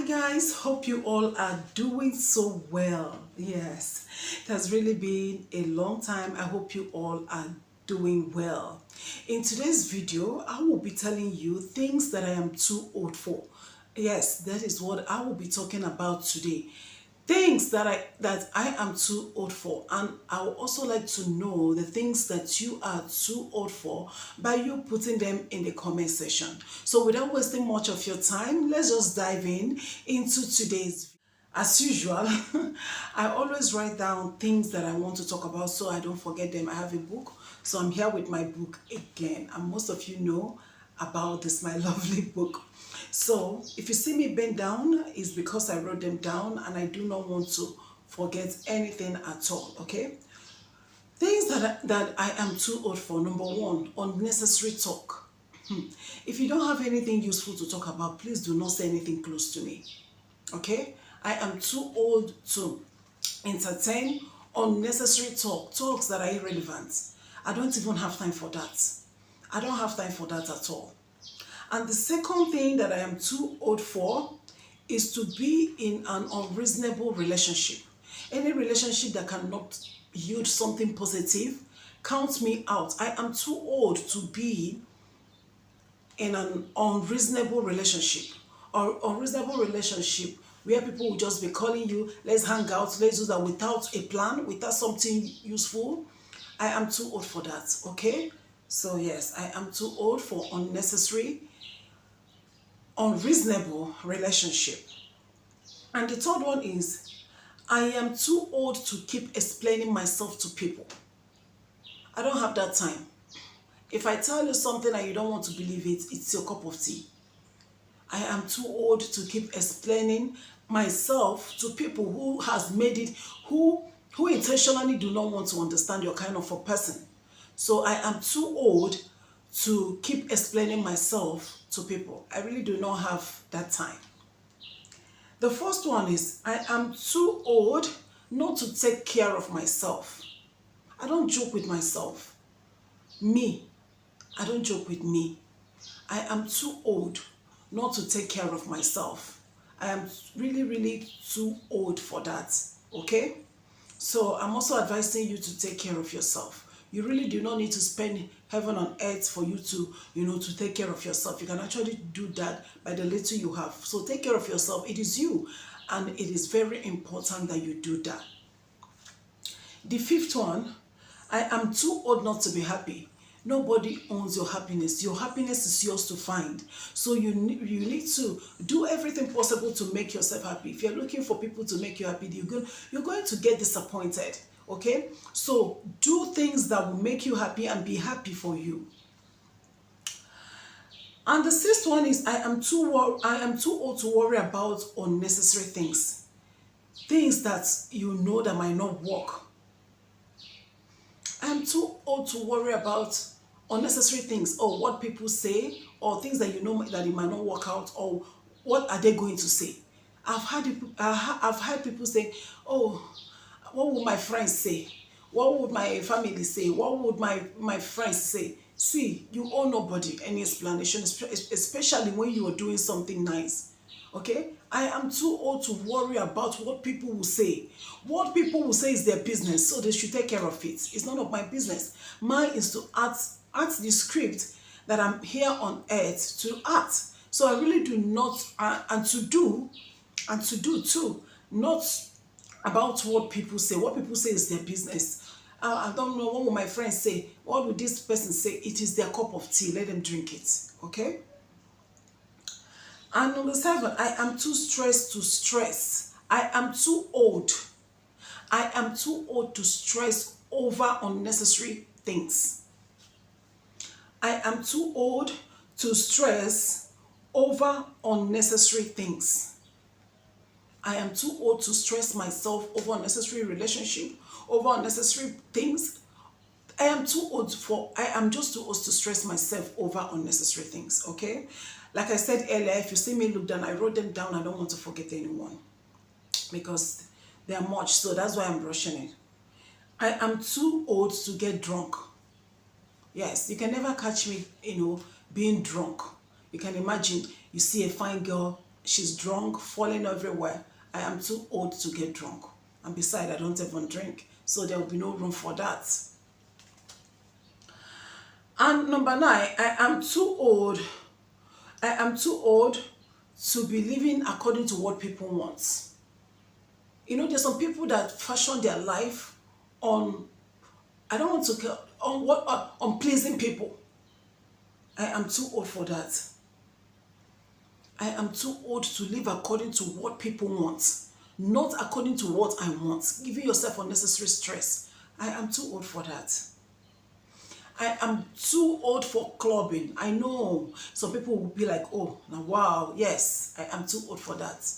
Hi guys, hope you all are doing so well. Yes, it has really been a long time. I hope you all are doing well. In today's video, I will be telling you things that I am too old for. Yes, that is what I will be talking about today. Things that I am too old for, and I would also like to know the things that you are too old for by you putting them in the comment section. So without wasting much of your time, let's just dive into today's video. As usual, I always write down things that I want to talk about so I don't forget them. I have a book, so I'm here with my book again, and most of you know about this my lovely book. So if you see me bend down, it's because I wrote them down and I do not want to forget anything at all. Okay, things that I am too old for. Number one, unnecessary talk. If you don't have anything useful to talk about, please do not say anything close to me. Okay, I am too old to entertain unnecessary talks that are irrelevant. I don't even have time for that. I don't have time for that at all. And the second thing that I am too old for is to be in an unreasonable relationship. Any relationship that cannot yield something positive, count me out. I am too old to be in an unreasonable relationship or unreasonable relationship where people will just be calling you, let's hang out, let's do that without a plan, without something useful. I am too old for that. Okay, so yes, I am too old for unnecessary, unreasonable relationship. And the third one is I am too old to keep explaining myself to people. I don't have that time. If I tell you something and you don't want to believe it, it's your cup of tea. I am too old to keep explaining myself to people who has made it, who intentionally do not want to understand your kind of a person. So I am too old to keep explaining myself to people. I really do not have that time. The first one is I am too old not to take care of myself. I don't joke with myself. Me, I don't joke with me. I am too old not to take care of myself. I am really, really too old for that. Okay? So I'm also advising you to take care of yourself. You really do not need to spend heaven on earth for you to, to take care of yourself. You can actually do that by the little you have. So take care of yourself. It is you, and it is very important that you do that. The fifth one, I am too old not to be happy. Nobody owns your happiness. Your happiness is yours to find. So you need to do everything possible to make yourself happy. If you're looking for people to make you happy, you're going to get disappointed. Okay? So do things that will make you happy and be happy for you. And the sixth one is I am too old to worry about unnecessary things. Things that you know that might not work. I'm too old to worry about unnecessary things or what people say or things that you know that it might not work out or what are they going to say. I've heard people say, oh, what would my friends say? What would my family say? What would my friends say? See, you owe nobody any explanation, especially when you are doing something nice. Okay, I am too old to worry about what people will say. What people will say is their business, so they should take care of it. It's none of my business. Mine is to act the script that I'm here on earth to act. So I really do not, and to do too, not about what people say. What people say is their business. I don't know, what will my friends say? What would this person say? It is their cup of tea. Let them drink it. Okay? And number 7, I am too stressed to stress. I am too old. I am too old to stress over unnecessary things. I am too old to stress over unnecessary things. I am too old to stress myself over unnecessary relationship, over unnecessary things. I am just too old to stress myself over unnecessary things, okay? Like I said earlier, if you see me look down, I wrote them down. I don't want to forget anyone because they are much, so that's why I'm rushing it. I am too old to get drunk. Yes, you can never catch me, being drunk. You can imagine, you see a fine girl she's drunk, falling everywhere. I am too old to get drunk. And besides, I don't even drink. So there will be no room for that. And number 9, I am too old. I am too old to be living according to what people want. You know, there's some people that fashion their life on, I don't want to, on what, on pleasing people. I am too old for that. I am too old to live according to what people want, not according to what I want, giving yourself unnecessary stress. I am too old for that. I am too old for clubbing. I know some people will be like, oh, now wow, yes, I am too old for that.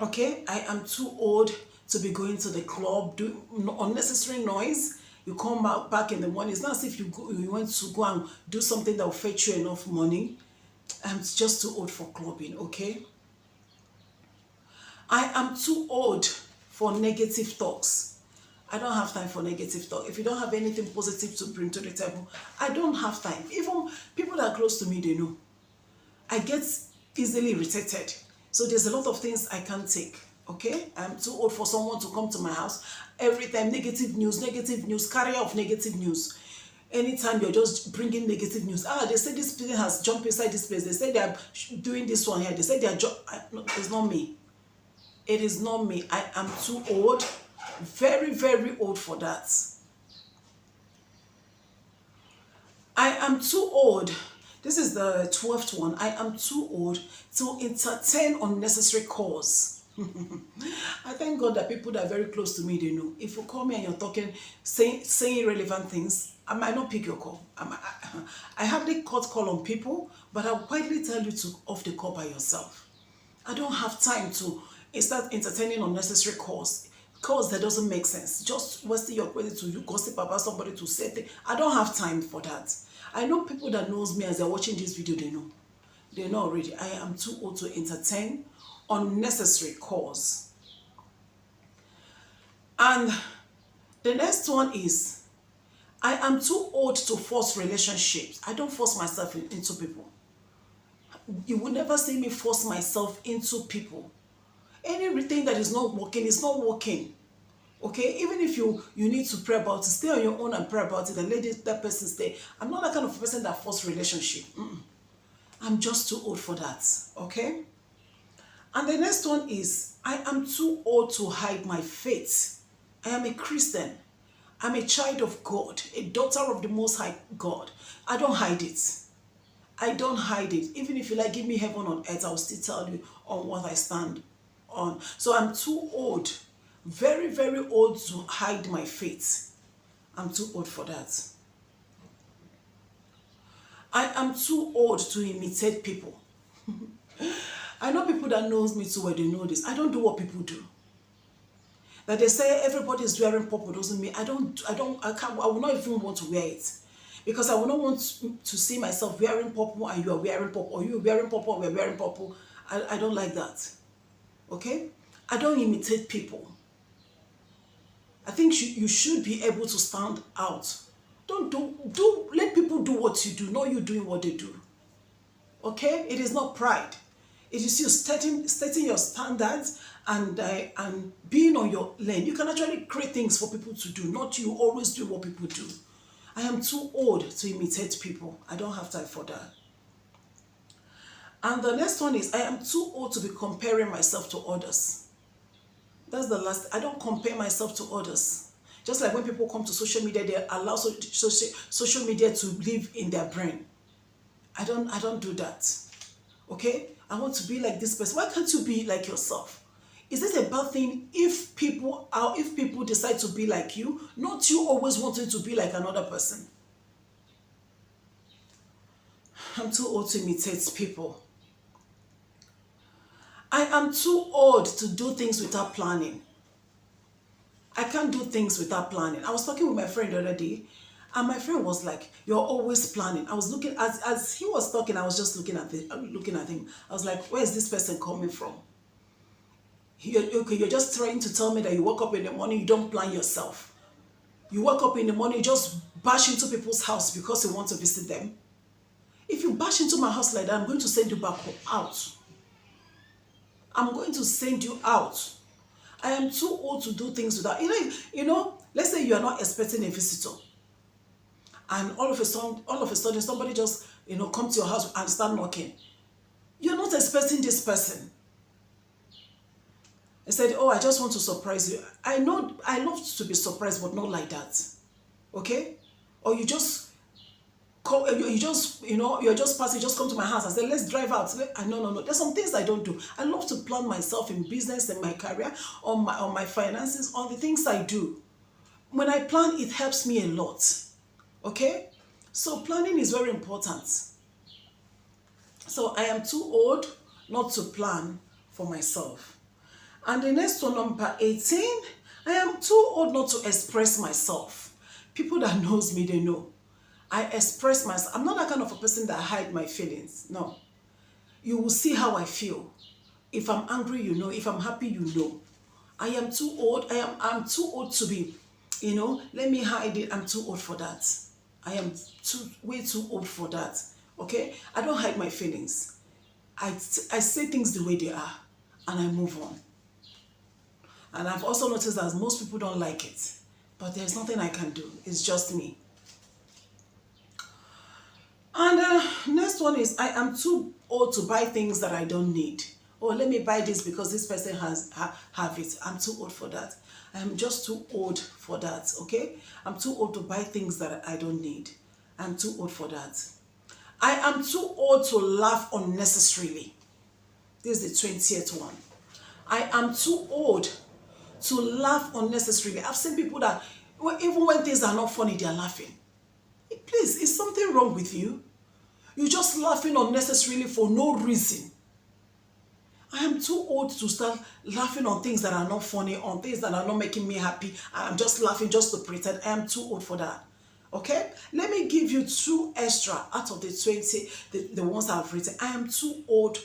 Okay, I am too old to be going to the club, doing unnecessary noise. You come back in the morning. It's not as if you went to go and do something that will fetch you enough money. I'm just too old for clubbing, okay? I am too old for negative talks. I don't have time for negative talk. If you don't have anything positive to bring to the table, I don't have time. Even people that are close to me, they know. I get easily irritated. So there's a lot of things I can't take, okay? I'm too old for someone to come to my house. Every time, negative news, carrier of negative news. Anytime you're just bringing negative news. They say this person has jumped inside this place. They say they're doing this one here. They say they're no, it's not me. It is not me. I am too old. Very, very old for that. I am too old. This is the 12th one. I am too old to entertain unnecessary calls. I thank God that people that are very close to me, they know. If you call me and you're talking, saying irrelevant things, I might not pick your call. I hardly cut call on people, but I'll quietly tell you to off the call by yourself. I don't have time to start entertaining unnecessary calls that doesn't make sense. Just wasting your credit to you gossip about somebody to say things. I don't have time for that. I know people that knows me as they're watching this video, they know. They know already. I am too old to entertain unnecessary calls. And the next one is, I am too old to force relationships. I don't force myself into people. You will never see me force myself into people. Anything that is not working is not working. Okay, even if you need to pray about it, stay on your own and pray about it and let that person stay. I'm not that kind of person that force relationship. I'm just too old for that. Okay. And the next one is, I am too old to hide my faith. I am a Christian. I'm a child of God, a daughter of the Most High God. I don't hide it. I don't hide it. Even if you like give me heaven on earth, I'll still tell you on what I stand on. So I'm too old, very, very old to hide my faith. I'm too old for that. I am too old to imitate people. I know people that knows me too well, they know this. I don't do what people do. That they say everybody is wearing purple doesn't mean I will not even want to wear it. Because I will not want to see myself wearing purple and you are wearing purple, or you are wearing purple and we're wearing purple. I don't like that. Okay? I don't imitate people. I think you should be able to stand out. Let people do what you do, not you doing what they do. Okay? It is not pride. It is you stating your standards and being on your lane. You can actually create things for people to do, not you always do what people do. I am too old to imitate people. I don't have time for that. And the next one is, I am too old to be comparing myself to others. That's the last. I don't compare myself to others. Just like when people come to social media, they allow social media to live in their brain. I don't do that. Okay? I want to be like this person. Why can't you be like yourself? Is it a bad thing if people decide to be like you, not you always wanting to be like another person? I'm too old to imitate people. I am too old to do things without planning. I can't do things without planning. I was talking with my friend the other day, and my friend was like, "You're always planning." I was looking as he was talking. I was just looking at him. I was like, "Where is this person coming from?" You're just trying to tell me that you wake up in the morning, you don't plan yourself. You wake up in the morning, you just bash into people's house because you want to visit them. If you bash into my house like that, I'm going to send you back out. I'm going to send you out. I am too old to do things without, let's say you are not expecting a visitor, and all of a sudden somebody just, come to your house and start knocking. You're not expecting this person. I said, oh, I just want to surprise you. I know I love to be surprised, but not like that. Okay? Or you just call, you just, you're just passing, just come to my house and say, let's drive out. No, no, no. There's some things I don't do. I love to plan myself in business and my career, on my finances, on the things I do. When I plan, it helps me a lot. Okay? So planning is very important. So I am too old not to plan for myself. And the next one, number 18, I am too old not to express myself. People that knows me, they know. I express myself. I'm not that kind of a person that hide my feelings. No. You will see how I feel. If I'm angry, you know. If I'm happy, you know. I am too old. I'm too old to be, let me hide it. I'm too old for that. I am way too old for that. Okay? I don't hide my feelings. I say things the way they are, and I move on. And I've also noticed that most people don't like it. But there's nothing I can do. It's just me. And next one is, I am too old to buy things that I don't need. Oh, let me buy this because this person have it. I'm too old for that. I'm just too old for that, okay? I'm too old to buy things that I don't need. I'm too old for that. I am too old to laugh unnecessarily. This is the 20th one. I am too old to laugh unnecessarily. I've seen people that, even when things are not funny, they are laughing. Please, is something wrong with you? You're just laughing unnecessarily for no reason. I am too old to start laughing on things that are not funny, on things that are not making me happy. I'm just laughing just to pretend. I am too old for that. Okay? Let me give you 2 extra out of the 20, the ones I've written. I am too old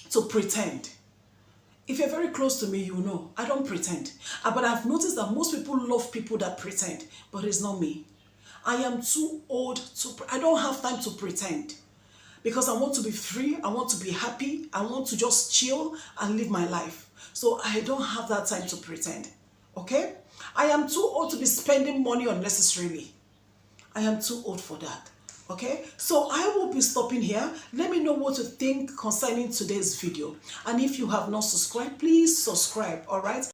to pretend. If you're very close to me, you know, I don't pretend. But I've noticed that most people love people that pretend, but it's not me. I am too old I don't have time to pretend. Because I want to be free, I want to be happy, I want to just chill and live my life. So I don't have that time to pretend. Okay? I am too old to be spending money unnecessarily. I am too old for that. Okay, so I will be stopping here. Let me know what you think concerning today's video. And if you have not subscribed, please subscribe. All right.